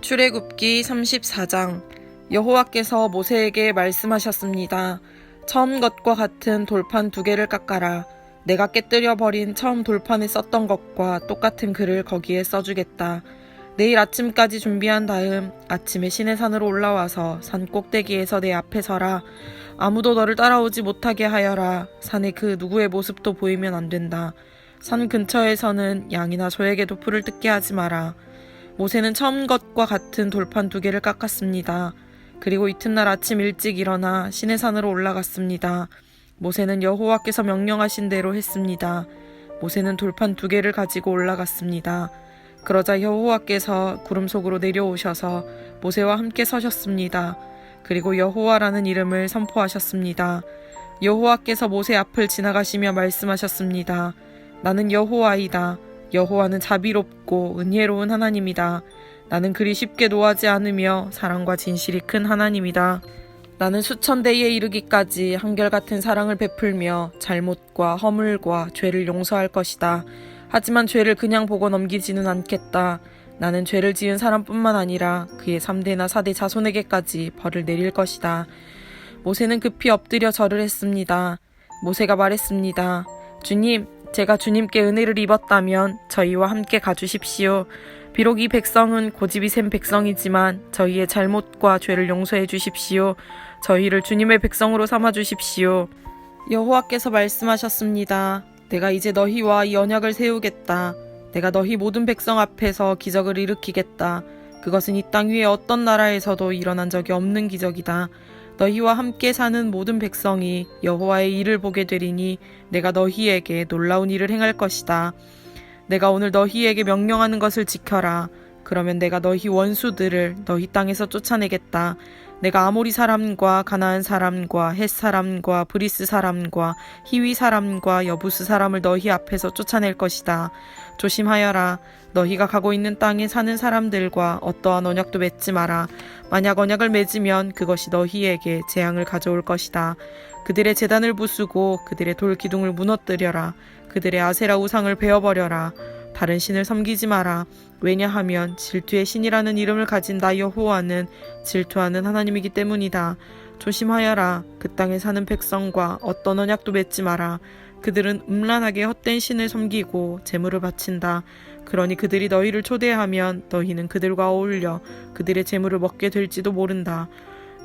출애굽기 34장. 여호와께서 모세에게 말씀하셨습니다. 처음 것과 같은 돌판 2개를 깎아라. 내가 깨뜨려 버린 처음 돌판에 썼던 것과 똑같은 글을 거기에 써주겠다. 내일 아침까지 준비한 다음 아침에 시내산으로 올라와서 산 꼭대기에서 내 앞에 서라. 아무도 너를 따라오지 못하게 하여라. 산에 그 누구의 모습도 보이면 안 된다. 산 근처에서는 양이나 소에게도 풀을 뜯게 하지 마라. 모세는 처음 것과 같은 돌판 2개를 깎았습니다. 그리고 이튿날 아침 일찍 일어나 시내산으로 올라갔습니다. 모세는 여호와께서 명령하신 대로 했습니다. 모세는 돌판 2개를 가지고 올라갔습니다. 그러자 여호와께서 구름 속으로 내려오셔서 모세와 함께 서셨습니다. 그리고 여호와라는 이름을 선포하셨습니다. 여호와께서 모세 앞을 지나가시며 말씀하셨습니다. 나는 여호와이다. 여호와는 자비롭고 은혜로운 하나님이다. 나는 그리 쉽게 노하지 않으며 사랑과 진실이 큰 하나님이다. 나는 수천 대에 이르기까지 한결같은 사랑을 베풀며 잘못과 허물과 죄를 용서할 것이다. 하지만 죄를 그냥 보고 넘기지는 않겠다. 나는 죄를 지은 사람뿐만 아니라 그의 3대나 4대 자손에게까지 벌을 내릴 것이다. 모세는 급히 엎드려 절을 했습니다. 모세가 말했습니다. 주님, 제가 주님께 은혜를 입었다면 저희와 함께 가주십시오. 비록 이 백성은 고집이 센 백성이지만 저희의 잘못과 죄를 용서해 주십시오. 저희를 주님의 백성으로 삼아 주십시오. 여호와께서 말씀하셨습니다. 내가 이제 너희와 이 언약을 세우겠다. 내가 너희 모든 백성 앞에서 기적을 일으키겠다. 그것은 이 땅 위에 어떤 나라에서도 일어난 적이 없는 기적이다. 너희와 함께 사는 모든 백성이 여호와의 일을 보게 되리니 내가 너희에게 놀라운 일을 행할 것이다. 내가 오늘 너희에게 명령하는 것을 지켜라. 그러면 내가 너희 원수들을 너희 땅에서 쫓아내겠다. 내가 아모리 사람과 가나안 사람과 헷 사람과 브리스 사람과 히위 사람과 여부스 사람을 너희 앞에서 쫓아낼 것이다. 조심하여라. 너희가 가고 있는 땅에 사는 사람들과 어떠한 언약도 맺지 마라. 만약 언약을 맺으면 그것이 너희에게 재앙을 가져올 것이다. 그들의 제단을 부수고 그들의 돌 기둥을 무너뜨려라. 그들의 아세라 우상을 베어버려라. 다른 신을 섬기지 마라. 왜냐하면 질투의 신이라는 이름을 가진 나 여호와는 질투하는 하나님이기 때문이다. 조심하여라. 그 땅에 사는 백성과 어떤 언약도 맺지 마라. 그들은 음란하게 헛된 신을 섬기고 제물을 바친다. 그러니 그들이 너희를 초대하면 너희는 그들과 어울려 그들의 제물을 먹게 될지도 모른다.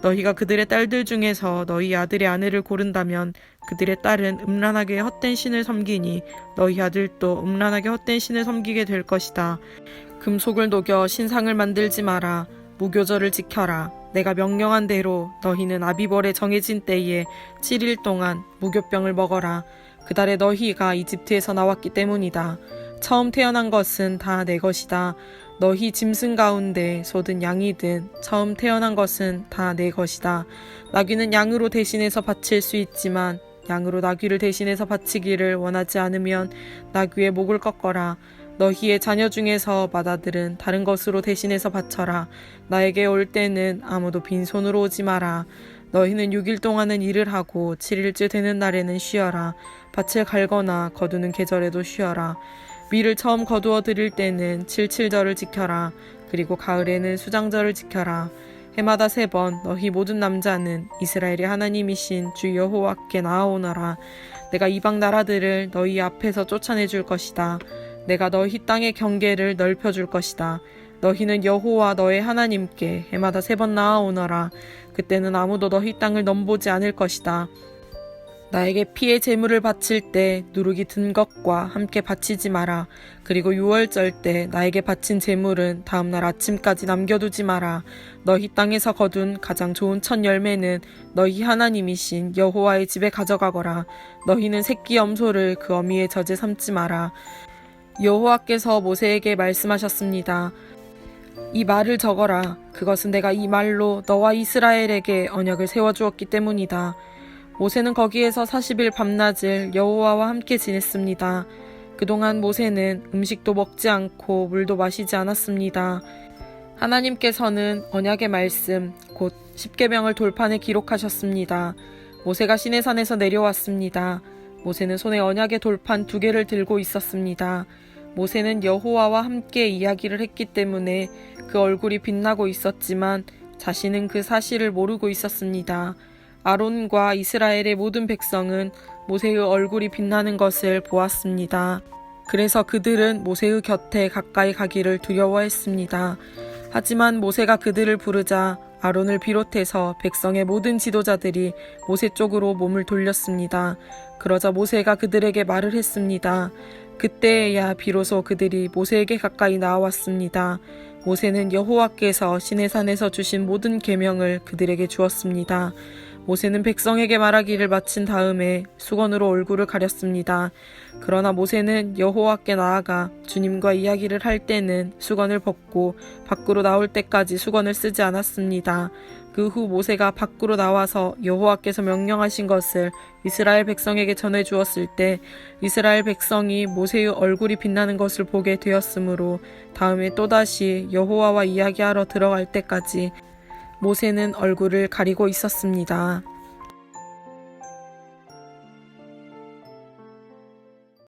너희가 그들의 딸들 중에서 너희 아들의 아내를 고른다면 그들의 딸은 음란하게 헛된 신을 섬기니 너희 아들도 음란하게 헛된 신을 섬기게 될 것이다. 금속을 녹여 신상을 만들지 마라. 무교절을 지켜라. 내가 명령한 대로 너희는 아비벌의 정해진 때에 7일 동안 무교병을 먹어라. 그달에 너희가 이집트에서 나왔기 때문이다. 처음 태어난 것은 다 내 것이다. 너희 짐승 가운데 소든 양이든 처음 태어난 것은 다 내 것이다. 나귀는 양으로 대신해서 바칠 수 있지만 양으로 나귀를 대신해서 바치기를 원하지 않으면 나귀의 목을 꺾어라. 너희의 자녀 중에서 맏아들은 다른 것으로 대신해서 바쳐라. 나에게 올 때는 아무도 빈손으로 오지 마라. 너희는 6일 동안은 일을 하고 7일째 되는 날에는 쉬어라. 밭을 갈거나 거두는 계절에도 쉬어라. 밀을 처음 거두어 드릴 때는 칠칠절을 지켜라. 그리고 가을에는 수장절을 지켜라. 해마다 3번 너희 모든 남자는 이스라엘의 하나님이신 주 여호와께 나아오너라. 내가 이방 나라들을 너희 앞에서 쫓아내줄 것이다. 내가 너희 땅의 경계를 넓혀줄 것이다. 너희는 여호와 너의 하나님께 해마다 3번 나아오너라. 그때는 아무도 너희 땅을 넘보지 않을 것이다. 나에게 피의 제물을 바칠 때 누룩이 든 것과 함께 바치지 마라. 그리고 6월절 때 나에게 바친 제물은 다음날 아침까지 남겨두지 마라. 너희 땅에서 거둔 가장 좋은 첫 열매는 너희 하나님이신 여호와의 집에 가져가거라. 너희는 새끼 염소를 그 어미의 젖에 삼지 마라. 여호와께서 모세에게 말씀하셨습니다. 이 말을 적어라. 그것은 내가 이 말로 너와 이스라엘에게 언약을 세워주었기 때문이다. 모세는 거기에서 40일 밤낮을 여호와와 함께 지냈습니다. 그동안 모세는 음식도 먹지 않고 물도 마시지 않았습니다. 하나님께서는 언약의 말씀, 곧 십계명을 돌판에 기록하셨습니다. 모세가 시내산에서 내려왔습니다. 모세는 손에 언약의 돌판 2개를 들고 있었습니다. 모세는 여호와와 함께 이야기를 했기 때문에 그 얼굴이 빛나고 있었지만 자신은 그 사실을 모르고 있었습니다. 아론과 이스라엘의 모든 백성은 모세의 얼굴이 빛나는 것을 보았습니다. 그래서 그들은 모세의 곁에 가까이 가기를 두려워했습니다. 하지만 모세가 그들을 부르자 아론을 비롯해서 백성의 모든 지도자들이 모세 쪽으로 몸을 돌렸습니다. 그러자 모세가 그들에게 말을 했습니다. 그때에야 비로소 그들이 모세에게 가까이 나왔습니다. 모세는 여호와께서 시내산에서 주신 모든 계명을 그들에게 주었습니다. 모세는 백성에게 말하기를 마친 다음에 수건으로 얼굴을 가렸습니다. 그러나 모세는 여호와께 나아가 주님과 이야기를 할 때는 수건을 벗고 밖으로 나올 때까지 수건을 쓰지 않았습니다. 그 후 모세가 밖으로 나와서 여호와께서 명령하신 것을 이스라엘 백성에게 전해 주었을 때 이스라엘 백성이 모세의 얼굴이 빛나는 것을 보게 되었으므로 다음에 또다시 여호와와 이야기하러 들어갈 때까지 모세는 얼굴을 가리고 있었습니다.